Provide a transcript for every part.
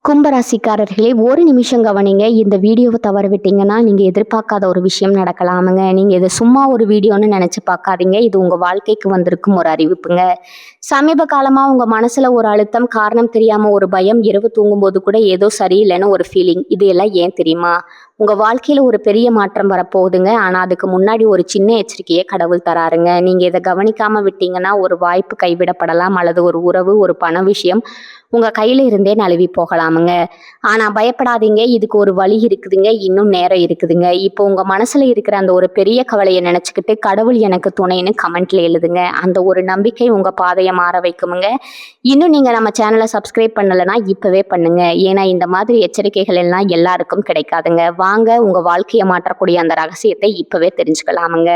கும்பராசிக்காரர்களே, ஒரு நிமிஷம் கவனிங்க. இந்த வீடியோவை தவற விட்டீங்கன்னா, நீங்க எதிர்பார்க்காத ஒரு விஷயம் நடக்கலாமுங்க. நீங்க இத சும்மா ஒரு வீடியோன்னு நெனச்சு பார்க்காதீங்க. இது உங்க வாழ்க்கைக்கு வந்திருக்கும் ஒரு அறிவிப்புங்க. சமீப காலமா உங்க மனசுல ஒரு அழுத்தம், காரணம் தெரியாம ஒரு பயம், இரவு தூங்கும்போது கூட ஏதோ சரியில்லைன்னு ஒரு ஃபீலிங். இது எல்லாம் ஏன் தெரியுமா? உங்க வாழ்க்கையில ஒரு பெரிய மாற்றம் வரப்போகுதுங்க. ஆனா அதுக்கு முன்னாடி ஒரு சின்ன எச்சரிக்கைய கடவுள் தராருங்க. நீங்க இத கவனிக்காம விட்டீங்கன்னா, ஒரு வாய்ப்பு கைவிடப்படலாம், அல்லது ஒரு உறவு, ஒரு பண விஷயம் உங்க கையில இருந்தே நழுவி போகலாமுங்க. ஆனா பயப்படாதீங்க. இதுக்கு ஒரு வழி இருக்குதுங்க. இன்னும் நேரம் இருக்குதுங்க. இப்போ உங்க மனசுல இருக்கிற அந்த ஒரு பெரிய கவலைய நினைச்சுக்கிட்டு, கடவுள் எனக்கு துணைன்னு கமெண்ட்ல எழுதுங்க. அந்த ஒரு நம்பிக்கை உங்க பாதைய மாற வைக்குமுங்க. இன்னும் நீங்க நம்ம சேனல சப்ஸ்கிரைப் பண்ணலன்னா இப்பவே பண்ணுங்க. ஏன்னா இந்த மாதிரி எச்சரிக்கைகள் எல்லாம் எல்லாருக்கும் கிடைக்காதுங்க. வாங்க உங்க வாழ்க்கைய மாற்றக்கூடிய அந்த ரகசியத்தை இப்பவே தெரிஞ்சுக்கலாமுங்க.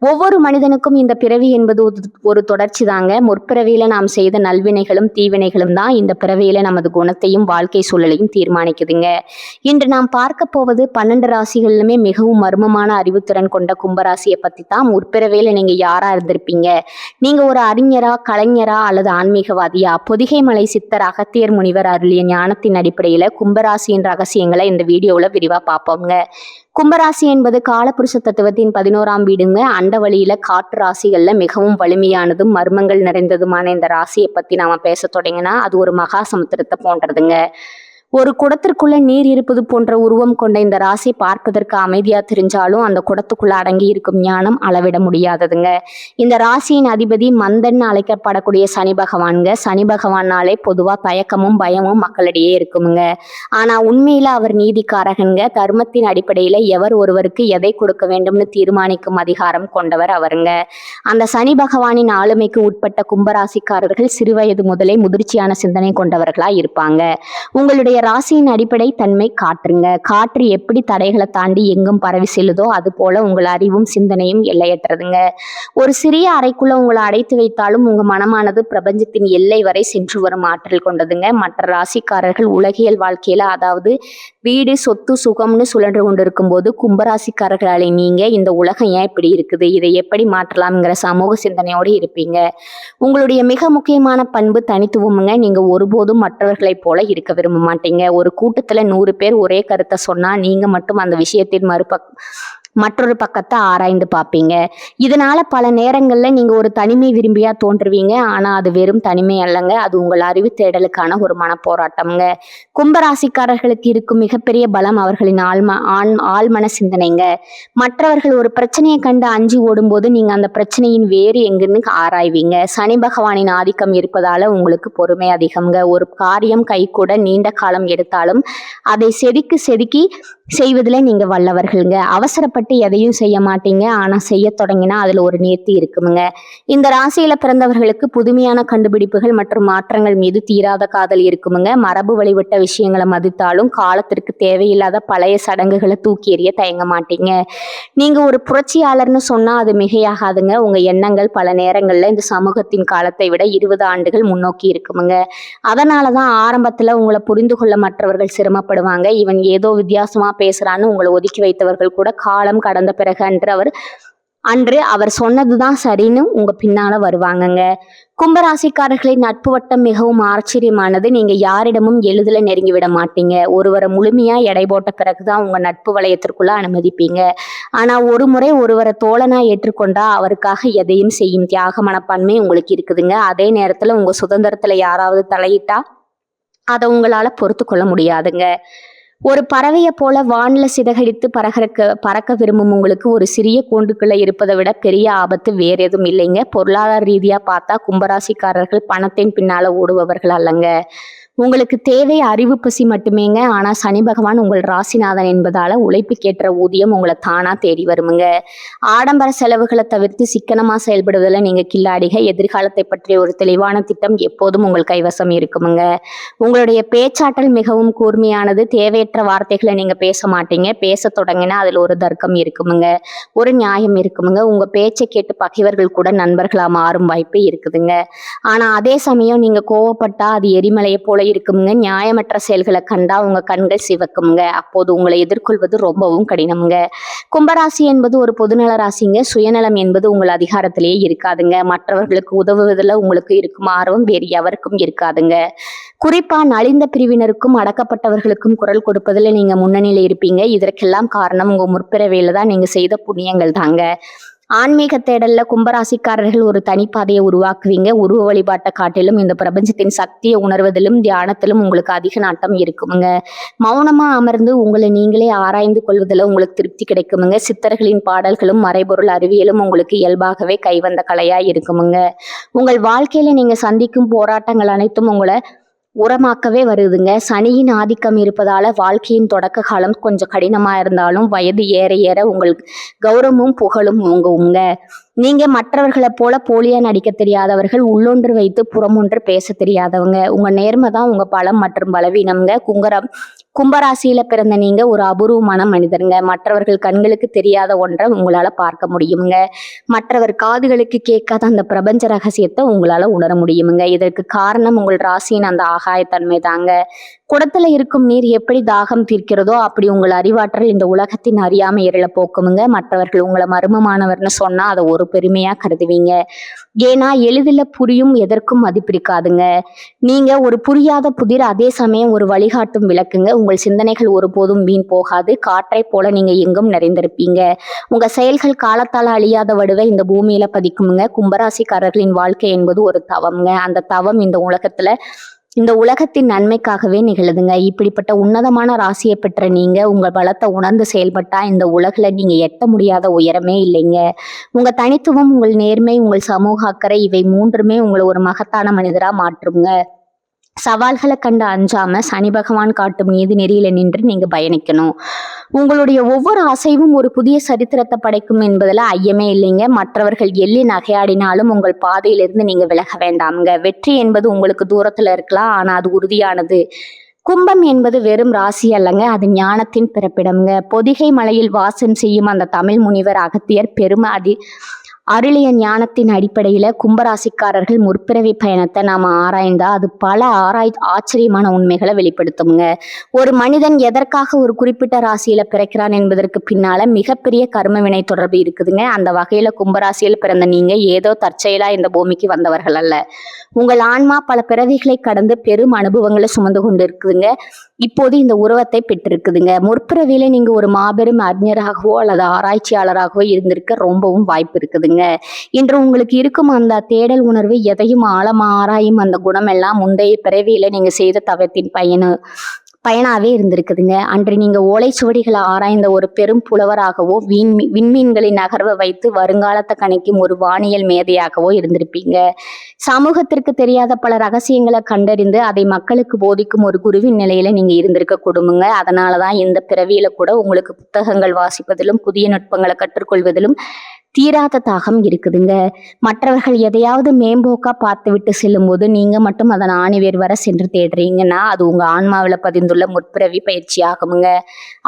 ஒவ்வொரு மனிதனுக்கும் இந்த பிறவி என்பது ஒரு தொடர்ச்சி தாங்க. முற்பிறவியில நாம் செய்த நல்வினைகளும் தீவினைகளும் தான் இந்த பிறவியில நமது குணத்தையும் வாழ்க்கை சூழலையும் தீர்மானிக்குதுங்க. இன்று நாம் பார்க்க போவது 12 ராசிகளிலுமே மிகவும் மர்மமான அறிவுத்திறன் கொண்ட கும்பராசியை பத்தி தான். முற்பிறவியில நீங்க யாரா இருந்திருப்பீங்க? நீங்க ஒரு அறிஞரா, கலைஞரா அல்லது ஆன்மீகவாதியா? பொதிகை மலை சித்தர் அகத்தியர் முனிவர் அருளிய ஞானத்தின் அடிப்படையில கும்பராசியின் ரகசியங்களை இந்த வீடியோவில் விரிவா பார்ப்போங்க. கும்பராசி என்பது காலபுருஷ தத்துவத்தின் 11ஆம் வீடுங்க. அண்ட வழியில காற்று ராசிகள்ல மிகவும் வலிமையானதும் மர்மங்கள் நிறைந்ததுமான இந்த ராசியை பத்தி நாம பேச தொடங்கினா அது ஒரு மகா சமுத்திரத்தை போன்றதுங்க. ஒரு குடத்திற்குள்ள நீர் இருப்பது போன்ற உருவம் கொண்ட இந்த ராசி பார்ப்பதற்கு அமைதியா தெரிஞ்சாலும் அந்த குடத்துக்குள்ள அடங்கி இருக்கும் ஞானம் அளவிட முடியாததுங்க. இந்த ராசியின் அதிபதி மந்தன் அழைக்கப்படக்கூடிய சனி பகவான்க. சனி பகவானாலே பொதுவா தயக்கமும் பயமும் மக்களிடையே இருக்குமுங்க. ஆனா உண்மையில அவர் நீதிக்காரகங்க. தர்மத்தின் அடிப்படையில எவர் ஒருவருக்கு எதை கொடுக்க வேண்டும்னு தீர்மானிக்கும் அதிகாரம் கொண்டவர் அவருங்க. அந்த சனி பகவானின் ஆளுமைக்கு உட்பட்ட கும்பராசிக்காரர்கள் சிறுவயது முதலே முதிர்ச்சியான சிந்தனை கொண்டவர்களா இருப்பாங்க. உங்களுடைய ராசியின் அடிப்படை தன்மை காற்றுங்க. காற்று எப்படி தடைகளை தாண்டி எங்கும் பரவி செல்லுதோ அது போல உங்கள் அறிவும் சிந்தனையும் எல்லையற்றதுங்க. ஒரு சிறிய அறைக்குள்ள உங்களை அடைத்து வைத்தாலும் உங்க மனமானது பிரபஞ்சத்தின் எல்லை வரை சென்று வரும் ஆற்றல் கொண்டதுங்க. மற்ற ராசிக்காரர்கள் உலகியல் வாழ்க்கையில, அதாவது வீடு, சொத்து, சுகம்னு சுழன்று கொண்டிருக்கும் போது கும்பராசிக்காரர்களாலே நீங்க இந்த உலகம் ஏன் இப்படி இருக்குது, இதை எப்படி மாற்றலாம்ங்கிற சமூக சிந்தனையோடு இருப்பீங்க. உங்களுடைய மிக முக்கியமான பண்பு தனித்துவமுங்க. நீங்க ஒருபோதும் மற்றவர்களைப் போல இருக்க விரும்ப மாட்டீங்க. ஒரு கூட்டத்துல 100 பேர் ஒரே கருத்தை சொன்னா நீங்க மட்டும் அந்த விஷயத்தின் மற்றொரு பக்கத்தை ஆராய்ந்து பார்ப்பீங்க. இதனால பல நேரங்கள்ல நீங்க ஒரு தனிமை விரும்பியா தோன்றுவீங்க. ஆனா அது வெறும் தனிமை அல்லங்க, அது உங்கள் அறிவு தேடலுக்கான ஒரு மனப்போராட்டம்ங்க. கும்பராசிக்காரர்களுக்கு இருக்கும் மிகப்பெரிய பலம் அவர்களின் ஆழ்மன சிந்தனைங்க. மற்றவர்கள் ஒரு பிரச்சனையை கண்டு அஞ்சி ஓடும்போது நீங்க அந்த பிரச்சனையின் வேறு எங்குன்னு ஆராய்வீங்க. சனி பகவானின் ஆதிக்கம் இருப்பதால உங்களுக்கு பொறுமை அதிகம்ங்க. ஒரு காரியம் கைகூட நீண்ட காலம் எடுத்தாலும் அதை செதுக்கி செய்வதில் நீங்க வல்லவர்கள்ங்க. அவசரப்பட்டு எதையும் செய்ய மாட்டீங்க. ஆனா செய்ய தொடங்கினா அதுல ஒரு நேர்த்தி இருக்குமுங்க. இந்த ராசியில பிறந்தவர்களுக்கு புதுமையான கண்டுபிடிப்புகள் மற்றும் மாற்றங்கள் மீது தீராத காதல் இருக்குமுங்க. மரபு வழிவிட்ட விஷயங்களை மதித்தாலும் காலத்திற்கு தேவையில்லாத பழைய சடங்குகளை தூக்கி எறிய தயங்க மாட்டீங்க. நீங்க ஒரு புரட்சியாளர்னு சொன்னா அது மிகையாகாதுங்க. உங்க எண்ணங்கள் பல நேரங்கள்ல இந்த சமூகத்தின் காலத்தை விட 20 ஆண்டுகள் முன்னோக்கி இருக்குமுங்க. அதனாலதான் ஆரம்பத்துல உங்களை புரிந்து கொள்ள மற்றவர்கள் சிரமப்படுவாங்க. இவன் ஏதோ வித்தியாசமா பேசுறான்னு உங்களை ஒதுக்கி வைத்தவர்கள் கூட காலம் கடந்த பிறகு அன்று அவர் சொன்னதுதான் சரின்னு உங்க பின்னால வருவாங்கங்க. கும்பராசிக்காரர்களின் நட்பு வட்டம் மிகவும் ஆச்சரியமானது. நீங்க யாரிடமும் எளிதில நெருங்கி விட மாட்டீங்க. ஒருவரை முழுமையா எடை போட்ட பிறகுதான் உங்க நட்பு வளையத்திற்குள்ள அனுமதிப்பீங்க. ஆனா ஒரு முறை ஒருவரை தோழனா ஏற்றுக்கொண்டா அவருக்காக எதையும் செய்யும் தியாக மனப்பான்மை உங்களுக்கு இருக்குதுங்க. அதே நேரத்துல உங்க சுதந்திரத்துல யாராவது தலையிட்டா அதை உங்களால பொறுத்து கொள்ள முடியாதுங்க. ஒரு பறவையை போல வானில சிதகடித்து பறக்க விரும்பும் உங்களுக்கு ஒரு சிறிய கூண்டுக்குள்ள இருப்பதை விட பெரிய ஆபத்து வேற எதுவும் இல்லைங்க. பொருளாதார ரீதியா பார்த்தா கும்பராசிக்காரர்கள் பணத்தின் பின்னால ஓடுபவர்கள் அல்லங்க. உங்களுக்கு தேவை அறிவு பசி மட்டுமேங்க. ஆனா சனி பகவான் உங்கள் ராசிநாதன் என்பதால உழைப்புக்கேற்ற ஊதியம் உங்களை தானா தேடி வருமுங்க. ஆடம்பர செலவுகளை தவிர்த்து சிக்கனமா செயல்படுவதில் நீங்க கில்லாடிக. எதிர்காலத்தை பற்றிய ஒரு தெளிவான திட்டம் எப்போதும் உங்கள் கைவசம் இருக்குமுங்க. உங்களுடைய பேச்சாற்றல் மிகவும் கூர்மையானது. தேவையற்ற வார்த்தைகளை நீங்க பேச மாட்டீங்க. பேச தொடங்கினா அதுல ஒரு தர்க்கம் இருக்குமுங்க, ஒரு நியாயம் இருக்குமுங்க. உங்க பேச்சை கேட்டு பகைவர்கள் கூட நண்பர்களா மாறும் வாய்ப்பு இருக்குதுங்க. ஆனா அதே சமயம் நீங்க கோவப்பட்டா அது எரிமலையை போல இருக்குமுங்க. நியாயமற்ற செயல்களை கண்டா உங்க கண்கள் சிவக்குமுங்க. அப்போது உங்களை எதிர்கொள்வது ரொம்பவும் கடினமுங்க. கும்பராசி என்பது ஒரு பொதுநல ராசிங்க. சுயநலம் என்பது உங்கள் அதிகாரத்திலேயே இருக்காதுங்க. மற்றவர்களுக்கு உதவுவதில் உங்களுக்கு இருக்கும் ஆர்வம் வேறு எவருக்கும் இருக்காதுங்க. குறிப்பா நலிந்த பிரிவினருக்கும் அடக்கப்பட்டவர்களுக்கும் குரல் கொடுப்பதில் நீங்க முன்னணியில இருப்பீங்க. இதற்கெல்லாம் காரணம் உங்க முற்பிறவியில தான் நீங்க செய்த புண்ணியங்கள் தாங்க. ஆன்மீக தேடல்ல கும்பராசிக்காரர்கள் ஒரு தனிப்பாதையை உருவாக்குவீங்க. உருவ வழிபாட்டை காட்டிலும் இந்த பிரபஞ்சத்தின் சக்தியை உணர்வதிலும் தியானத்திலும் உங்களுக்கு அதிக நாட்டம் இருக்குமுங்க. மௌனமா அமர்ந்து உங்களை நீங்களே ஆராய்ந்து கொள்வதில் உங்களுக்கு திருப்தி கிடைக்குமுங்க. சித்தர்களின் பாடல்களும் மறைபொருள் அறிவியலும் உங்களுக்கு இயல்பாகவே கைவந்த கலையா இருக்குமுங்க. உங்கள் வாழ்க்கையில நீங்க சந்திக்கும் போராட்டங்கள் அனைத்தும் உங்களை உரமாக்கவே வருதுங்க. சனியின் ஆதிக்கம் இருப்பதால வாழ்க்கையின் தொடக்க காலம் கொஞ்சம் கடினமா இருந்தாலும் வயது ஏற ஏற உங்களுக்கு கௌரவமும் புகழும் உங்க நீங்க மற்றவர்களை போல போலியா நடிக்க தெரியாதவர்கள். உள்ளொன்று வைத்து புறமொன்று பேச தெரியாதவங்க. உங்க நேர்மை தான் உங்க பலம் மற்றும் பலவீனம்ங்க. கும்பராசியில பிறந்த நீங்க ஒரு அபூர்வமான மனிதருங்க. மற்றவர்கள் கண்களுக்கு தெரியாத ஒன்றை உங்களால பார்க்க முடியுங்க. மற்றவர் காதுகளுக்கு கேட்காத அந்த பிரபஞ்ச ரகசியத்தை உங்களால உணர முடியுங்க. இதற்கு காரணம் உங்கள் ராசியின் அந்த ஆகாயத்தன்மை தாங்க. குடத்துல இருக்கும் நீர் எப்படி தாகம் தீர்க்கிறதோ அப்படி உங்கள் அறிவாற்றல் இந்த உலகத்தின் அறியாமை இருள போக்குமுங்க. மற்றவர்கள் உங்களை மர்மமானவர்னு சொன்னா அதை ஒரு பெருமையா கருதுவீங்க. ஏன்னா எளிதில் புரியும் எதற்கும் மதிப்பிருக்காதுங்க. நீங்க ஒரு புரியாத புதிர், அதே சமயம் ஒரு வழிகாட்டும் விளக்குங்க. உங்கள் சிந்தனைகள் ஒருபோதும் வீண் போகாது. காற்றை போல நீங்க எங்கும் நிறைந்திருப்பீங்க. உங்க செயல்கள் காலத்தால் அழியாத வடுவை இந்த பூமியில பதிக்குமுங்க. கும்பராசிக்காரர்களின் வாழ்க்கை என்பது ஒரு தவம்ங்க. அந்த தவம் இந்த உலகத்தின் நன்மைக்காகவே நிகழுதுங்க. இப்படிப்பட்ட உன்னதமான ராசியை பெற்ற நீங்க உங்க பலத்தை உணர்ந்து செயல்பட்டா இந்த உலகில நீங்க எட்ட முடியாத உயரமே இல்லைங்க. உங்க தனித்துவம், உங்கள் நேர்மை, உங்கள் சமூக அக்கறை இவை மூன்றுமே உங்களை ஒரு மகத்தான மனிதரா மாற்றுங்க. சவால்களை கண்டு அஞ்சாம சனி பகவான் காட்டும் நீதி நெறியில நின்று நீங்க பயணிக்கணும். உங்களுடைய ஒவ்வொரு அசைவும் ஒரு புதிய சரித்திரத்தை படைக்கும் என்பதில் ஐயமே இல்லைங்க. மற்றவர்கள் எள்ளி நகையாடினாலும் உங்கள் பாதையிலிருந்து நீங்க விலக வேண்டாமுங்க. வெற்றி என்பது உங்களுக்கு தூரத்துல இருக்கலாம், ஆனா அது உறுதியானது. கும்பம் என்பது வெறும் ராசி அல்லங்க, அது ஞானத்தின் பிறப்பிடம்ங்க. பொதிகை மலையில் வாசம் செய்யும் அந்த தமிழ் முனிவர் அகத்தியர் அருளிய ஞானத்தின் அடிப்படையில கும்பராசிக்காரர்கள் முற்பிறவி பயணத்தை நாம ஆராய்ந்தா அது பல ஆச்சரியமான உண்மைகளை வெளிப்படுத்துங்க. ஒரு மனிதன் எதற்காக ஒரு குறிப்பிட்ட ராசியில பிறக்கிறான் என்பதற்கு பின்னால மிகப்பெரிய கர்ம வினை தொடர்பு இருக்குதுங்க. அந்த வகையில கும்பராசியில் பிறந்த நீங்க ஏதோ தற்செயலா இந்த பூமிக்கு வந்தவர்கள் அல்ல. உங்கள் ஆன்மா பல பிறவிகளை கடந்து பெரும் அனுபவங்களை சுமந்து கொண்டு இருக்குதுங்க. இப்போது இந்த உருவத்தை பெற்றிருக்குதுங்க. முற்பிறவியில நீங்க ஒரு மாபெரும் அறிஞராகவோ அல்லது ஆராய்ச்சியாளராகவோ இருந்திருக்க ரொம்பவும் வாய்ப்பு இருக்குதுங்க. இன்று உங்களுக்கு இருக்கும் அந்த தேடல் உணர்வு, எதையும் ஆழமா ஆராயும் அந்த குணம் எல்லாம் முந்தைய பிறவியில நீங்க செய்த தவத்தின் பயனாவே இருந்திருக்குதுங்க. அன்று நீங்க ஓலைச்சுவடிகளை ஆராய்ந்த ஒரு பெரும் புலவராகவோ விண்மீன்களின் நகர்வை வைத்து வருங்காலத்தை கணிக்கும் ஒரு வானியல் மேதையாகவோ இருந்திருப்பீங்க. சமூகத்திற்கு தெரியாத பல ரகசியங்களை கண்டறிந்து அதை மக்களுக்கு போதிக்கும் ஒரு குருவின் நிலையில நீங்க இருந்திருக்க கொடுமுங்க. அதனாலதான் இந்த பிறவியில கூட உங்களுக்கு புத்தகங்கள் வாசிப்பதிலும் புதிய நுட்பங்களை கற்றுக்கொள்வதிலும் தீராத தாகம் இருக்குதுங்க. மற்றவர்கள் எதையாவது மேம்போக்கா பார்த்து விட்டு செல்லும் போது நீங்க மட்டும் அதன் ஆணிவேர் வர சென்று தேடுறீங்கன்னா அது உங்க ஆன்மாவில பதிந்துள்ள முற்பிறவி பயிற்சி ஆகுமுங்க.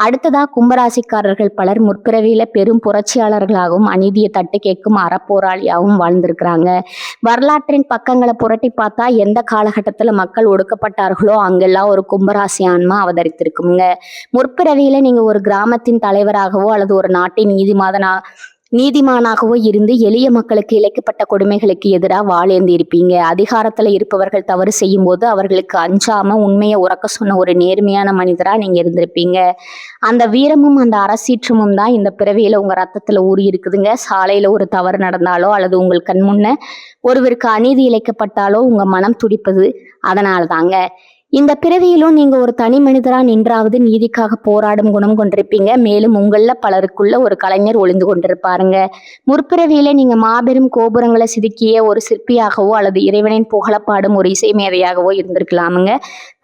அடுத்ததா கும்பராசிக்காரர்கள் பலர் முற்பிறவியில பெரும் புரட்சியாளர்களாகவும் அநீதியை தட்டு கேட்கும் அறப்போராளியாகவும் வாழ்ந்திருக்கிறாங்க. வரலாற்றின் பக்கங்களை புரட்டி பார்த்தா எந்த காலகட்டத்துல மக்கள் ஒடுக்கப்பட்டார்களோ அங்கெல்லாம் ஒரு கும்பராசி ஆன்மா அவதரித்திருக்குங்க. முற்பிறவியில நீங்க ஒரு கிராமத்தின் தலைவராகவோ அல்லது ஒரு நாட்டின் நீதிமானாகவோ இருந்து எளிய மக்களுக்கு இழைக்கப்பட்ட கொடுமைகளுக்கு எதிராக வாழேந்தி இருப்பீங்க. அதிகாரத்துல இருப்பவர்கள் தவறு செய்யும் போது அவர்களுக்கு அஞ்சாம உண்மையை உறக்க சொன்ன ஒரு நேர்மையான மனிதரா நீங்க இருந்திருப்பீங்க. அந்த வீரமும் அந்த அரசீற்றமும் தான் இந்த பிறவியில உங்க ரத்தத்துல ஊறி இருக்குதுங்க. சாலையில ஒரு தவறு நடந்தாலோ அல்லது உங்கள் கண் முன்ன ஒருவருக்கு அநீதி இழைக்கப்பட்டாலோ உங்க மனம் துடிப்பது அதனால தாங்க. இந்த பிறவியிலும் நீங்க ஒரு தனி மனிதரா நின்றாவது நீதிக்காக போராடும் குணம் கொண்டிருப்பீங்க. மேலும் உங்கள பலருக்குள்ள ஒரு கலைஞர் ஒளிந்து கொண்டிருப்பாருங்க. முற்பிறவியில நீங்க மாபெரும் கோபுரங்களை செதுக்கிய ஒரு சிற்பியாகவோ அல்லது இறைவனின் புகழப்பாடும் ஒரு இசை மேதையாகவோ இருந்திருக்கலாமுங்க.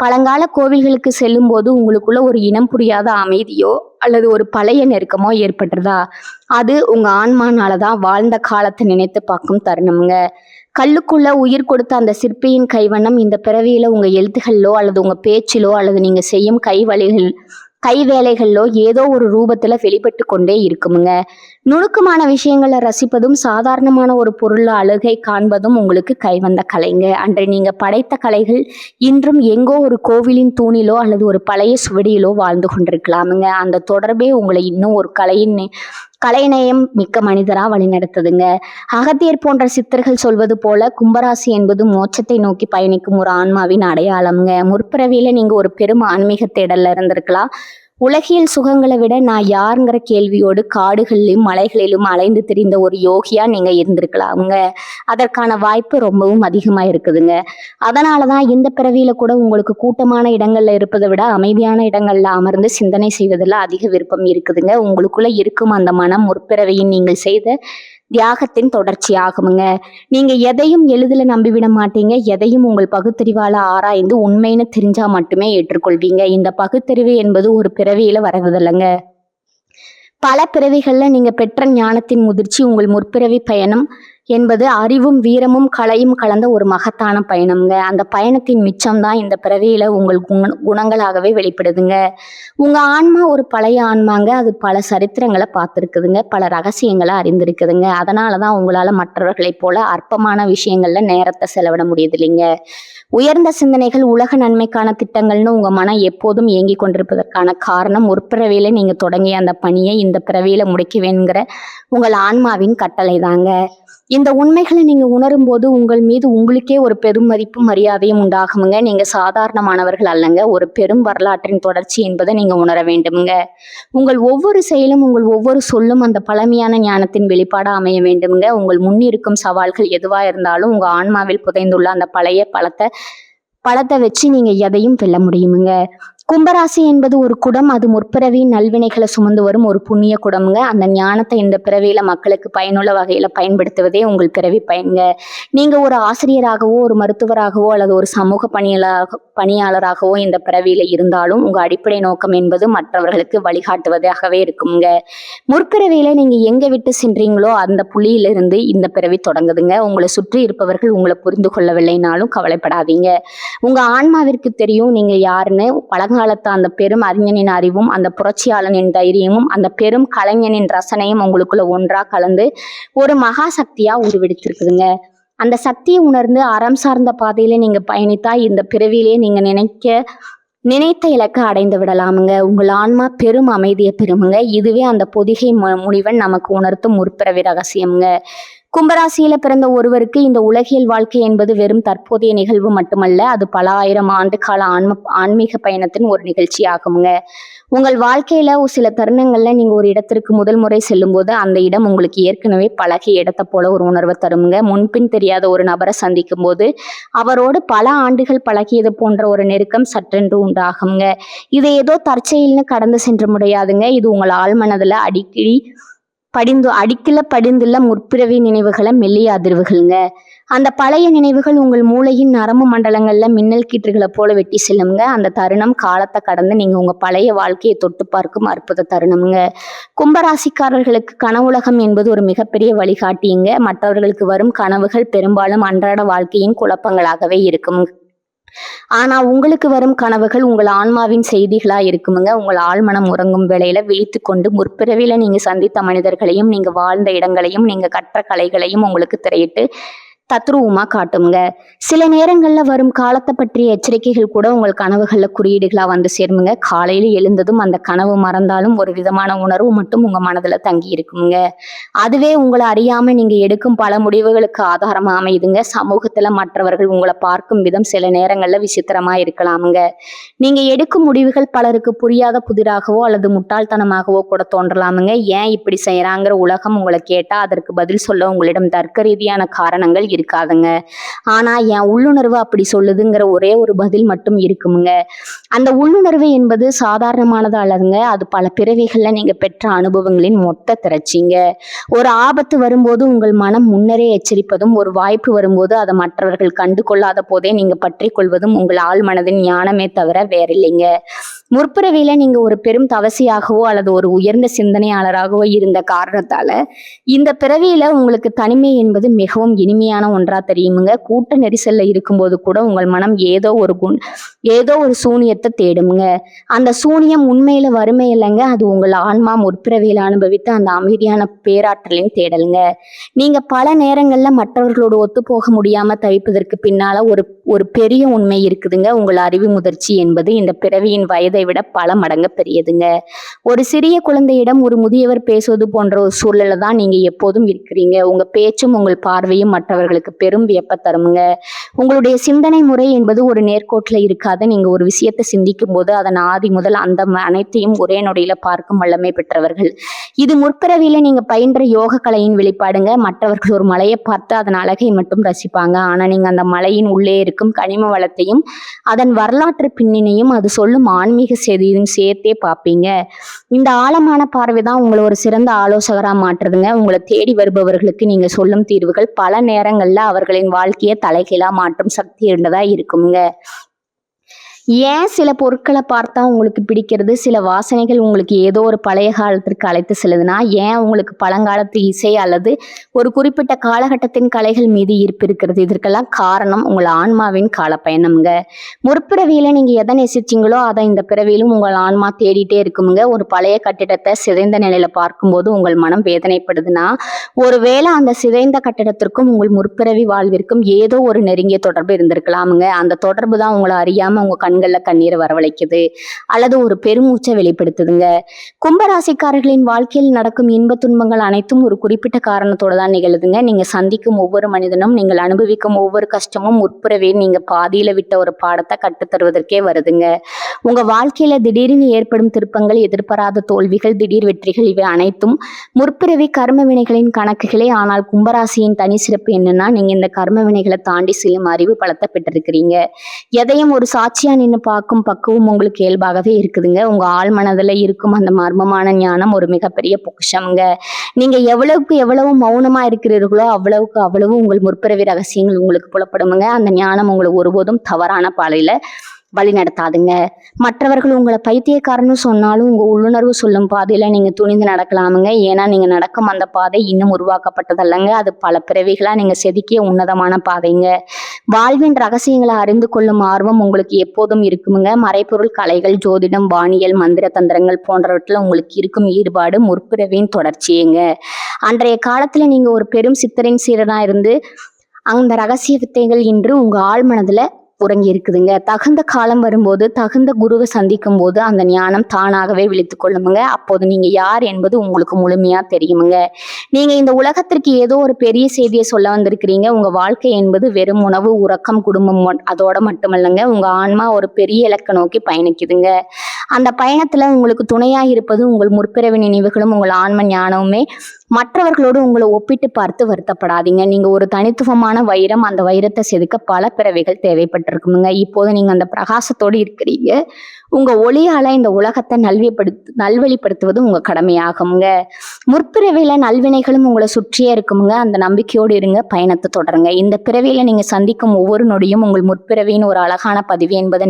பழங்கால கோவில்களுக்கு செல்லும் போது உங்களுக்குள்ள ஒரு இனம் புரியாத அமைதியோ அல்லது ஒரு பழைய நெருக்கமோ ஏற்பட்டுறதா அது உங்க ஆன்மானாலதான் வாழ்ந்த காலத்தை நினைத்து பார்க்கும் தருணம்ங்க. கல்லுக்குள்ள உயிர் கொடுத்த அந்த சிற்பியின் கைவண்ணம் இந்த பிறவியில உங்க எழுத்துகளிலோ அல்லது உங்க பேச்சிலோ அல்லது நீங்க செய்யும் கை வேலைகளிலோ ஏதோ ஒரு ரூபத்துல வெளிப்பட்டு கொண்டே இருக்குமுங்க. நுணுக்கமான விஷயங்களை ரசிப்பதும் சாதாரணமான ஒரு பொருள் அழகை காண்பதும் உங்களுக்கு கைவந்த கலைங்க. அன்று நீங்க படைத்த கலைகள் இன்றும் எங்கோ ஒரு கோவிலின் தூணிலோ அல்லது ஒரு பழைய சுவடியிலோ வாழ்ந்து கொண்டிருக்கலாமுங்க. அந்த தொடர்பே உங்களை இன்னும் ஒரு கலைநயம் மிக்க மனிதரா வழிநடத்துதுங்க. அகத்தியர் போன்ற சித்தர்கள் சொல்வது போல கும்பராசி என்பது மோட்சத்தை நோக்கி பயணிக்கும் ஒரு ஆன்மாவின் அடையாளம்ங்க. முற்பிறவியில நீங்க ஒரு பெரும் ஆன்மீக தேடல்ல இருந்திருக்கலாம். உலகியல் சுகங்களை விட நான் யாருங்கிற கேள்வியோடு காடுகளிலும் மலைகளிலும் அலைந்து திரிந்த ஒரு யோகியா நீங்க இருந்திருக்கலாமுங்க. அதற்கான வாய்ப்பு ரொம்பவும் அதிகமா இருக்குதுங்க. அதனாலதான் இந்த பிறவியில கூட உங்களுக்கு கூட்டமான இடங்கள்ல இருப்பதை விட அமைதியான இடங்கள்ல அமர்ந்து சிந்தனை செய்வதில் அதிக விருப்பம் இருக்குதுங்க. உங்களுக்குள்ள இருக்கும் அந்த மனம் முற்பிறவியின் நீங்கள் செய்த தியாகத்தின் தொடர்ச்சி ஆகுமுங்க. நீங்க எதையும் எளிதில் நம்பிவிட மாட்டீங்க. எதையும் உங்கள் பகுத்தறிவால ஆராய்ந்து உண்மைன்னு தெரிஞ்சா மட்டுமே ஏற்றுக்கொள்வீங்க. இந்த பகுத்தறிவு என்பது ஒரு பிறவியில வரதில்லைங்க. பல பிறவிகள்ல நீங்க பெற்ற ஞானத்தின் முதிர்ச்சி உங்கள் முற்பிறவி பயணம் என்பது அறிவும் வீரமும் கலையும் கலந்த ஒரு மகத்தான பயணம்ங்க. அந்த பயணத்தின் மிச்சம்தான் இந்த பிறவியில உங்கள் குணங்களாகவே வெளிப்படுதுங்க. உங்க ஆன்மா ஒரு பழைய ஆன்மாங்க. அது பல சரித்திரங்களை பார்த்துருக்குதுங்க, பல ரகசியங்களை அறிந்திருக்குதுங்க. அதனாலதான் உங்களால மற்றவர்களைப் போல அற்பமான விஷயங்கள்ல நேரத்தை செலவிட முடியுது இல்லைங்க. உயர்ந்த சிந்தனைகள், உலக நன்மைக்கான திட்டங்கள்னு உங்க மனம் எப்போதும் இயங்கி கொண்டிருப்பதற்கான காரணம் முற்பிறவியில நீங்க தொடங்கிய அந்த பணியை இந்த பிறவியில முடிக்கவேங்கிற உங்கள் ஆன்மாவின் கட்டளை தாங்க. இந்த உண்மைகளை நீங்க உணரும் போது உங்கள் மீது உங்களுக்கே ஒரு பெரும் மதிப்பும் மரியாதையும் உண்டாகுமுங்க. நீங்க சாதாரணமானவர்கள் அல்லங்க. ஒரு பெரும் வரலாற்றின் தொடர்ச்சி என்பதை நீங்க உணர வேண்டுமுங்க. உங்கள் ஒவ்வொரு செயலும், உங்கள் ஒவ்வொரு சொல்லும் அந்த பழமையான ஞானத்தின் வெளிப்பாடா அமைய வேண்டுமுங்க. உங்கள் முன்னிருக்கும் சவால்கள் எதுவா இருந்தாலும் உங்க ஆன்மாவில் புதைந்துள்ள அந்த பழைய பழத்தை வச்சு நீங்க எதையும் வெல்ல முடியுமுங்க. கும்பராசி என்பது ஒரு குடம். அது முற்பிறவியின் நல்வினைகளை சுமந்து வரும் ஒரு புண்ணிய குடமுங்க. அந்த ஞானத்தை இந்த பிறவியில மக்களுக்கு பயனுள்ள வகையில பயன்படுத்துவதே உங்கள் பிறவி பயனுங்க. நீங்க ஒரு ஆசிரியராகவோ, ஒரு மருத்துவராகவோ அல்லது ஒரு சமூக பணியாளராகவோ இந்த பிறவியில இருந்தாலும் உங்க அடிப்படை நோக்கம் என்பது மற்றவர்களுக்கு வழிகாட்டுவதாகவே இருக்குங்க. முற்பிறவியில நீங்க எங்க விட்டு சென்றீங்களோ அந்த புள்ளியிலிருந்து இந்த பிறவி தொடங்குதுங்க. உங்களை சுற்றி இருப்பவர்கள் உங்களை புரிந்து கொள்ளவில்லைனாலும் கவலைப்படாதீங்க. உங்க ஆன்மாவிற்கு தெரியும் நீங்க யாருன்னு. பழங்காலத்து அந்த பெரும் அறிஞனின் அறிவும், அந்த புரட்சியாளனின் தைரியமும், அந்த பெரும் கலைஞனின் ரசனையும் உங்களுக்குள்ள ஒன்றா கலந்து ஒரு மகா சக்தியா உருவெடுத்திருக்குதுங்க. அந்த சக்தியை உணர்ந்து அறம் சார்ந்த பாதையில நீங்க பயணித்தா இந்த பிறவியிலே நீங்க நினைத்த இலக்கை அடைந்து விடலாமுங்க. உங்கள் ஆன்மா பெரும் அமைதியை பெறுமுங்க. இதுவே அந்த பொதிகை முனிவன் நமக்கு உணர்த்தும் முற்பிறவி ரகசியம்ங்க. கும்பராசியில பிறந்த ஒருவருக்கு இந்த உலகியல் வாழ்க்கை என்பது வெறும் தற்போதைய நிகழ்வு மட்டுமல்ல, அது பல ஆயிரம் ஆண்டு கால ஆன்மீக பயணத்தின் ஒரு நிகழ்ச்சி ஆகுங்க. உங்கள் வாழ்க்கையில சில தருணங்கள்ல நீங்க ஒரு இடத்திற்கு முதல் முறை செல்லும் போது அந்த இடம் உங்களுக்கு ஏற்கனவே பழகிய இடத்தை போல ஒரு உணர்வை தருங்க. முன்பின் தெரியாத ஒரு நபரை சந்திக்கும் போது அவரோடு பல ஆண்டுகள் பழகியது போன்ற ஒரு நெருக்கம் சற்றென்று உண்டாகுங்க. இது ஏதோ தற்செயல்னு கடந்து சென்று முடியாதுங்க. இது உங்கள் ஆழ்மனதுல படிந்துள்ள முற்பிறவி நினைவுகளை மெல்லிய அதிர்வுகள்ங்க. அந்த பழைய நினைவுகள் உங்கள் மூளையின் நரம்பு மண்டலங்கள்ல மின்னல் கீற்றுகளை போல வெட்டி செல்லுங்க. அந்த தருணம் காலத்தை கடந்து நீங்க உங்க பழைய வாழ்க்கையை தொட்டு பார்க்கும் அற்புத தருணம்ங்க. கும்பராசிக்காரர்களுக்கு கனவுலகம் என்பது ஒரு மிகப்பெரிய வழிகாட்டியுங்க. மற்றவர்களுக்கு வரும் கனவுகள் பெரும்பாலும் அன்றாட வாழ்க்கையின் குழப்பங்களாகவே இருக்கும். ஆனா உங்களுக்கு வரும் கனவுகள் உங்கள் ஆன்மாவின் செய்திகளா இருக்குமுங்க. உங்கள் ஆழ்மனம் உறங்கும் வேளையில விழித்து கொண்டு முற்பிறவில நீங்க சந்தித்த மனிதர்களையும், நீங்க வாழ்ந்த இடங்களையும், நீங்க கற்ற கலைகளையும் உங்களுக்கு திரையிட்டு தத்ரூபமா காட்டுங்க. சில நேரங்கள்ல வரும் காலத்தை பற்றிய எச்சரிக்கைகள் கூட உங்கள் கனவுகள்ல குறியீடுகளா வந்து சேருமுங்க. காலையில எழுந்ததும் அந்த கனவு மறந்தாலும் ஒரு விதமான உணர்வு மட்டும் உங்க மனதுல தங்கி இருக்குங்க. அதுவே உங்களை அறியாம நீங்க எடுக்கும் பல முடிவுகளுக்கு ஆதாரமா அமையுதுங்க. சமூகத்துல மற்றவர்கள் உங்களை பார்க்கும் விதம் சில நேரங்கள்ல விசித்திரமா இருக்கலாமுங்க. நீங்க எடுக்கும் முடிவுகள் பலருக்கு புரியாத புதிராகவோ அல்லது முட்டாள்தனமாகவோ கூட தோன்றலாமுங்க. ஏன் இப்படி செய்யறாங்கிற உலகம் உங்களை கேட்டா அதற்கு பதில் சொல்ல உங்களிடம் தர்க்க ரீதியான காரணங்கள் இருக்காதுங்க. ஆனா என் உள்ளுணர்வு அப்படி சொல்லுதுங்கிற ஒரே ஒரு பதில் மட்டும் இருக்குமுங்க. அந்த உள்ளுணர்வு என்பது சாதாரணமானது அல்லதுங்க. அது பல பிறவிகள்ல நீங்க பெற்ற அனுபவங்களின் மொத்த திரட்சிங்க. ஒரு ஆபத்து வரும்போது உங்கள் மனம் முன்னரே எச்சரிப்பதும், ஒரு வாய்ப்பு வரும்போது அதை மற்றவர்கள் கண்டு கொள்ளாத போதே நீங்க பற்றி கொள்வதும் உங்கள் ஆழ் மனதின் ஞானமே தவிர வேறில்லைங்க. முற்பிறவியில நீங்க ஒரு பெரும் தவசியாகவோ அல்லது ஒரு உயர்ந்த சிந்தனையாளராகவோ இருந்த காரணத்தால இந்த பிறவியில உங்களுக்கு தனிமை என்பது மிகவும் இனிமையான ஒன்றா தெரியுமுங்க. கூட்ட நெரிசல்ல இருக்கும்போது கூட உங்கள் மனம் ஏதோ ஒரு சூனியத்தை தேடுமுங்க. அந்த சூனியம் உண்மையில வறுமை இல்லைங்க, அது உங்கள் ஆன்மா முற்பிறவியில அனுபவித்த அந்த அமைதியான பேராற்றலின் தேடலுங்க. நீங்க பல நேரங்கள்ல மற்றவர்களோடு ஒத்து போக முடியாம தவிப்பதற்கு பின்னால ஒரு பெரிய உண்மை இருக்குதுங்க. உங்கள் அறிவு முதிர்ச்சி என்பது இந்த பிறவியின் வயதை விட பல மடங்கு பெரியதுங்க. ஒரு சிறிய குழந்தையிடம் ஒரு முதியவர் பேசுவது போன்ற ஒரு சூழல்ல தான் நீங்க எப்போதும் இருக்கிறீங்க. உங்க பேச்சும் உங்கள் பார்வையும் மற்றவர்களுக்கு பெரும் வியப்ப தருமுங்க. உங்களுடைய சிந்தனை முறை என்பது ஒரு நேர்கோட்டுல இருக்காது. நீங்க ஒரு விஷயத்தை சிந்திக்கும் போது அதன் ஆதி முதல் அந்த அனைத்தையும் ஒரே நொடியில பார்க்கும் வல்லமை பெற்றவர்கள். இது முற்பிறவியில நீங்க பயின்ற யோக கலையின் வெளிப்பாடுங்க. மற்றவர்கள் ஒரு மலையை பார்த்து அதன் அழகை மட்டும் ரசிப்பாங்க. ஆனா நீங்க அந்த மலையின் உள்ளே இருக்கும் கனிம வளத்தையும் அதன் வரலாற்று பின்னணியும் அது சொல்லும் ஆன்மீக செய்தியும் சேர்த்தே பார்ப்பீங்க. இந்த ஆழமான பார்வைதான் உங்களை ஒரு சிறந்த ஆலோசகரா மாற்றுதுங்க. உங்களை தேடி வருபவர்களுக்கு நீங்க சொல்லும் தீர்வுகள் பல நேரங்கள்ல அவர்களின் வாழ்க்கையை தலைகீழா மாற்றும் சக்தி இருந்ததா இருக்குங்க. ஏன் சில பொருட்களை பார்த்தா உங்களுக்கு பிடிக்கிறது, சில வாசனைகள் உங்களுக்கு ஏதோ ஒரு பழைய காலத்திற்கு அழைத்து செல்லுதுன்னா, ஏன் உங்களுக்கு பழங்காலத்து இசை அல்லது ஒரு குறிப்பிட்ட காலகட்டத்தின் கலைகள் மீது ஈர்ப்பு இருக்கிறது? இதற்கெல்லாம் காரணம் உங்கள் ஆன்மாவின் காலப்பயணம்ங்க. முற்பிறவியில நீங்க எதை நேசிச்சீங்களோ அதை இந்த பிறவியிலும் உங்கள் ஆன்மா தேடிட்டே இருக்குமுங்க. ஒரு பழைய கட்டிடத்தை சிதைந்த நிலையில பார்க்கும்போது உங்கள் மனம் வேதனைப்படுதுன்னா, ஒருவேளை அந்த சிதைந்த கட்டிடத்திற்கும் உங்கள் முற்பிறவி வாழ்விற்கும் ஏதோ ஒரு நெருங்கிய தொடர்பு இருந்திருக்கலாமுங்க. அந்த தொடர்பு தான் உங்களை அறியாம உங்க கண்கள்ல கண்ணீரை வரவழைக்குது அல்லது ஒரு பெருமூச்சை வெளிப்படுத்துதுங்க. கும்பராசிக்காரர்களின் வாழ்க்கையில் நடக்கும் இன்ப துன்பங்கள் அனைத்தும் ஒரு குறிப்பிட்ட காரணத்தோட தான் நிகழுதுங்க. நீங்க சந்திக்கும் ஒவ்வொரு மனிதனும், நீங்கள் அனுபவிக்கும் ஒவ்வொரு கஷ்டமும் முற்புறவே நீங்க பாதியில விட்ட ஒரு பாடத்தை கற்றுத்தருவதற்கே வருதுங்க. உங்க வாழ்க்கையில திடீர்னு ஏற்படும் திருப்பங்கள், எதிர்பாராத தோல்விகள், திடீர் வெற்றிகள், இவை அனைத்தும் முற்பிறவி கர்ம வினைகளின் கணக்குகளே. ஆனால் கும்பராசியின் தனி சிறப்பு என்னன்னா, நீங்க இந்த கர்ம வினைகளை தாண்டி செல்லும் அறிவு பலத்தை பெற்றிருக்கிறீங்க. எதையும் ஒரு சாட்சியா நின்று பார்க்கும் பக்குவம் உங்களுக்கு இயல்பாகவே இருக்குதுங்க. உங்க ஆழ் மனதுல இருக்கும் அந்த மர்மமான ஞானம் ஒரு மிகப்பெரிய பொக்கிஷம்ங்க. நீங்க எவ்வளவுக்கு எவ்வளவு மௌனமா இருக்கிறீர்களோ அவ்வளவுக்கு அவ்வளவு உங்கள் முற்பிறவி ரகசியங்கள் உங்களுக்கு புலப்படுமுங்க. அந்த ஞானம் உங்களை ஒருபோதும் தவறான பாதையில வழி நடத்தாதுங்க. மற்றவர்கள் உங்களை பைத்தியக்காரன்னு சொன்னாலும் உங்க உள்ளுணர்வு சொல்லும் பாதையில நீங்க துணிந்து நடக்கலாமுங்க. ஏன்னா நீங்க நடக்கும் அந்த பாதை இன்னும் உருவாக்கப்பட்டதல்லங்க. அது பல பிறவிகளா நீங்க செதுக்கிய உன்னதமான பாதைங்க. வாழ்வின் ரகசியங்களை அறிந்து கொள்ளும் ஆர்வம் உங்களுக்கு எப்போதும் இருக்குமுங்க. மறைப்பொருள் கலைகள், ஜோதிடம், வானியல், மந்திர தந்திரங்கள் போன்றவற்றில் உங்களுக்கு இருக்கும் ஈடுபாடு முற்பிறவியின் தொடர்ச்சியேங்க. அன்றைய காலத்துல நீங்க ஒரு பெரும் சித்தரின் சீரனா இருந்து அந்த ரகசிய வித்தைகள் இன்று உங்க ஆழ் மனதுல உறங்கி இருக்குதுங்க. தகுந்த காலம் வரும்போது, தகுந்த குருவை சந்திக்கும் போது அந்த ஞானம் தானாகவே விழித்து கொள்ளுமுங்க. அப்போது நீங்க யார் என்பது உங்களுக்கு முழுமையா தெரியுமுங்க. நீங்க இந்த உலகத்திற்கு ஏதோ ஒரு பெரிய செய்தியை சொல்ல வந்திருக்கிறீங்க. உங்க வாழ்க்கை என்பது வெறும் உணவு, உறக்கம், குடும்பம் அதோட மட்டுமல்லங்க. உங்க ஆன்மா ஒரு பெரிய இலக்கை நோக்கி பயணிக்குதுங்க. அந்த பயணத்துல உங்களுக்கு துணையா இருப்பது உங்கள் முற்பிறவி நினைவுகளும் உங்கள் ஆன்ம ஞானமுமே. மற்றவர்களோடு உங்களை ஒப்பிட்டு பார்த்து வருத்தப்படாதீங்க. நீங்க ஒரு தனித்துவமான வைரம். அந்த வைரத்தை செதுக்க பல பிறவிகள் தேவைப்பட்டிருக்குமுங்க. இப்போது நீங்க அந்த பிரகாசத்தோடு இருக்கிறீங்க. உங்க ஒளியால இந்த உலகத்தை நல்வழிப்படுத்துவது உங்க கடமையாகுங்க. முற்பிறவியில நல்வினைகளும் உங்களை சுற்றியே இருக்குமுங்க. அந்த நம்பிக்கையோடு இருங்க, பயணத்தை தொடருங்க. இந்த பிறவியில நீங்க சந்திக்கும் ஒவ்வொரு நொடியும் உங்கள் முற்பிறவியின் ஒரு அழகான பதிவு என்பதை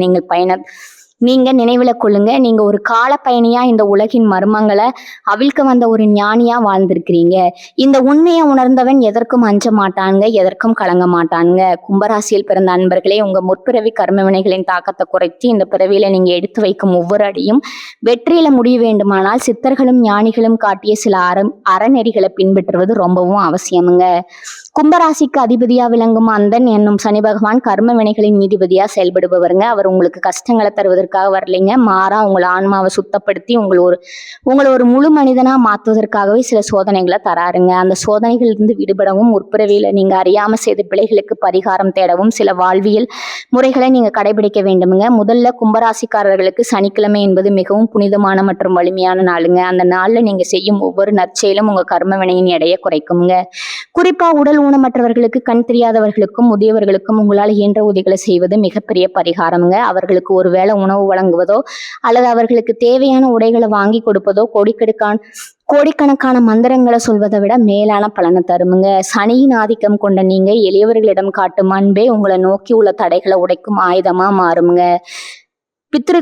நீங்க நினைவுல கொள்ளுங்க. நீங்க ஒரு கால பயணியா இந்த உலகின் மர்மங்களை அவிழ்க்க வந்த ஒரு ஞானியா வாழ்ந்திருக்கிறீங்க. இந்த உண்மையை உணர்ந்தவன் எதற்கும் அஞ்ச மாட்டானுங்க, எதற்கும் கலங்க மாட்டானுங்க. கும்பராசியில் பிறந்த அன்பர்களே, உங்க முற்பிறவி கர்ம வினைகளின் தாக்கத்தை குறைத்து இந்த பிறவியில நீங்க எடுத்து வைக்கும் ஒவ்வொரு அடியும் வெற்றியில முடிய வேண்டுமானால் சித்தர்களும் ஞானிகளும் காட்டிய சில அறநெறிகளை பின்பற்றுவது ரொம்பவும் அவசியமுங்க. கும்பராசிக்கு அதிபதியா விளங்கும் அந்தன் என்னும் சனி பகவான் கர்ம வினைகளின் நீதிபதியா செயல்படுபவருங்க. அவர் உங்களுக்கு கஷ்டங்களை தருவதற்காக வரலைங்க, மாறா உங்கள் ஆன்மாவை சுத்தப்படுத்தி உங்களை ஒரு முழு மனிதனா மாற்றுவதற்காகவே சில சோதனைகளை தராருங்க. அந்த சோதனைகளிலிருந்து விடுபடவும், முற்பிறவியில நீங்க அறியாம செய்த பிழைகளுக்கு பரிகாரம் தேடவும் சில வாழ்வியல் முறைகளை நீங்க கடைபிடிக்க வேண்டுமுங்க. முதல்ல கும்பராசிக்காரர்களுக்கு சனிக்கிழமை என்பது மிகவும் புனிதமான மற்றும் வலிமையான நாளுங்க. அந்த நாள்ல நீங்க செய்யும் ஒவ்வொரு நற்செயலும் உங்க கர்ம வினையின் எடையை குறைக்குங்க. குறிப்பா உடல் ஊனமற்றவர்களுக்கு, கண் தெரியாதவர்களுக்கும், முதியவர்களுக்கும் உங்களால் இயன்ற உதவிகளை செய்வது மிகப்பெரிய பரிகாரமுங்க. அவர்களுக்கு ஒருவேளை உணவு வழங்குவதோ அல்லது அவர்களுக்கு தேவையான உடைகளை வாங்கி கொடுப்பதோ கோடிக்கணக்கான மந்திரங்களை சொல்வதை விட மேலான பலனை தருமுங்க. சனியின் ஆதிக்கம் கொண்ட நீங்க எளியவர்களிடம் காட்டும் அன்பே உங்களை நோக்கி உள்ள தடைகளை உடைக்கும் ஆயுதமா மாறுமுங்க.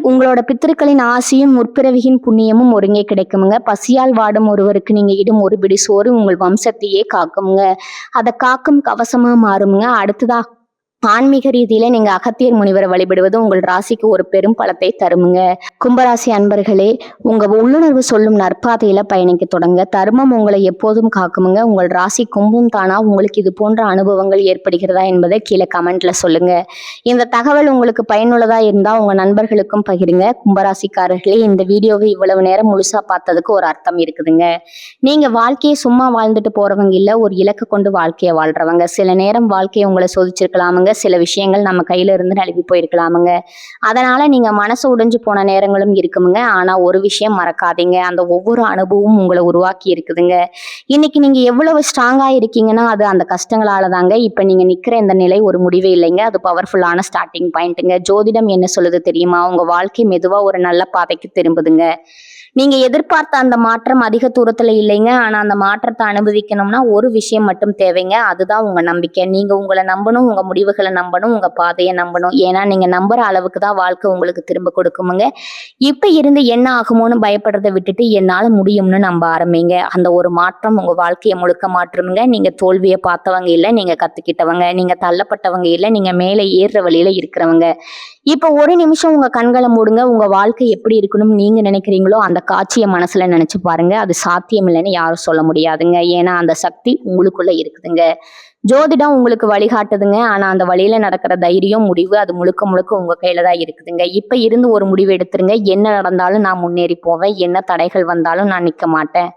உங்களோட பித்திருக்களின் ஆசியும் முற்பிறவியின் புண்ணியமும் ஒருங்கே கிடைக்குமுங்க. பசியால் வாடும் ஒருவருக்கு நீங்க இடும் ஒரு பிடி சோறு உங்கள் வம்சத்தையே காக்குமுங்க. அதை காக்கும் கவசமா மாறுமுங்க. அடுத்ததா ஆன்மீக ரீதியில நீங்க அகத்தியர் முனிவரை வழிபடுவது உங்கள் ராசிக்கு ஒரு பெரும் பலத்தை தருமுங்க. கும்பராசி அன்பர்களே, உங்க உள்ளுணர்வு சொல்லும் நற்பாதையில பயணிக்க தொடங்க. தர்மம் உங்களை எப்போதும் காக்குமுங்க. உங்கள் ராசி கும்பும் தானா உங்களுக்கு இது போன்ற அனுபவங்கள் ஏற்படுகிறதா என்பதை கீழே கமெண்ட்ல சொல்லுங்க. இந்த தகவல் உங்களுக்கு பயனுள்ளதா இருந்தா உங்க நண்பர்களுக்கும் பகிருங்க. கும்பராசிக்காரர்களே, இந்த வீடியோவை இவ்வளவு நேரம் முழுசா பார்த்ததுக்கு ஒரு அர்த்தம் இருக்குதுங்க. நீங்க வாழ்க்கையை சும்மா வாழ்ந்துட்டு போறவங்க இல்ல, ஒரு இலக்கு கொண்டு வாழ்க்கையை வாழ்றவங்க. சில நேரம் வாழ்க்கையை உங்களை சோதிச்சிருக்கலாமுங்க. சில விஷயங்கள் நம்ம கையில இருந்து நழுவி போயிருக்கலாமுங்க. அதனால நீங்க மனசு உடைஞ்சு போன நேரங்களும் இருக்குமுங்க. ஆனா ஒரு விஷயம் மறக்காதீங்க, அந்த ஒவ்வொரு அனுபவமும் உங்களை உருவாக்கி இருக்குதுங்க. இன்னைக்கு நீங்க எவ்வளவு ஸ்ட்ராங்கா இருக்கீங்கன்னா அது அந்த கஷ்டங்களால தாங்க. இப்ப நீங்க நிக்கிற இந்த நிலை ஒரு முடிவே இல்லைங்க, அது பவர்ஃபுல்லான ஸ்டார்டிங் பாயிண்ட்டுங்க. ஜோதிடம் என்ன சொல்லுது தெரியுமா? உங்க வாழ்க்கை மெதுவா ஒரு நல்ல பாதைக்கு திரும்புதுங்க. நீங்க எதிர்பார்த்த அந்த மாற்றம் அதிக தூரத்துல இல்லைங்க. ஆனா அந்த மாற்றத்தை அனுபவிக்கணும்னா ஒரு விஷயம் மட்டும் தேவைங்க, அதுதான் உங்க நம்பிக்கை. நீங்க உங்களை நம்பணும், உங்க முடிவுகளை நம்பணும், உங்க பாதையை நம்பணும். ஏன்னா நீங்க நம்புற அளவுக்கு தான் வாழ்க்கை உங்களுக்கு திரும்ப கொடுக்குமுங்க. இப்ப இருந்து என்ன ஆகுமோன்னு பயப்படுறதை விட்டுட்டு என்னால முடியும்னு நம்ப ஆரம்பிங்க. அந்த ஒரு மாற்றம் உங்க வாழ்க்கையை முழுக்க மாற்றுமுங்க. நீங்க தோல்வியை பார்த்தவங்க இல்லை, நீங்க கத்துக்கிட்டவங்க. நீங்க தள்ளப்பட்டவங்க இல்லை, நீங்க மேலே ஏறுற வழியில இருக்கிறவங்க. இப்ப ஒரு நிமிஷம் உங்க கண்களை மூடுங்க. உங்க வாழ்க்கை எப்படி இருக்கணும்னு நீங்க நினைக்கிறீங்களோ அந்த காட்சியை மனசுல நினைச்சு பாருங்க. அது சாத்தியம் இல்லைன்னு யாரும் சொல்ல முடியாதுங்க. ஏன்னா அந்த சக்தி உங்களுக்குள்ள இருக்குதுங்க. ஜோதிடம் உங்களுக்கு வழிகாட்டுதுங்க. ஆனா அந்த வழியில நடக்கிற தைரியம், முடிவு அது முழுக்க முழுக்க உங்க கையில தான் இருக்குதுங்க. இப்ப இருந்து ஒரு முடிவு எடுத்துருங்க. என்ன நடந்தாலும் நான் முன்னேறி போவேன், என்ன தடைகள் வந்தாலும் நான் நிக்க மாட்டேன்,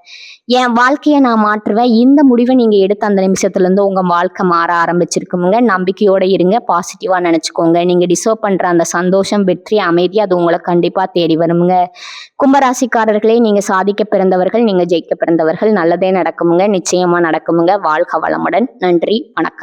என் வாழ்க்கையை நான் மாற்றுவேன். இந்த முடிவை நீங்க எடுத்த அந்த நிமிஷத்துல இருந்து உங்க வாழ்க்கை மாற ஆரம்பிச்சிருக்குமுங்க. நம்பிக்கையோட இருங்க, பாசிட்டிவா நினைச்சுக்கோங்க. நீங்க டிசர்வ் பண்ற அந்த சந்தோஷம், வெற்றி, அமைதி அது உங்களை கண்டிப்பா தேடி வருமுங்க. கும்பராசிக்காரர்களே, நீங்க சாதிக்க பிறந்தவர்கள், நீங்க ஜெயிக்க பிறந்தவர்கள். நல்லதே நடக்குமுங்க, நிச்சயமா நடக்குமுங்க. வாழ்க வளமுடன். நன்றி, வணக்கம்.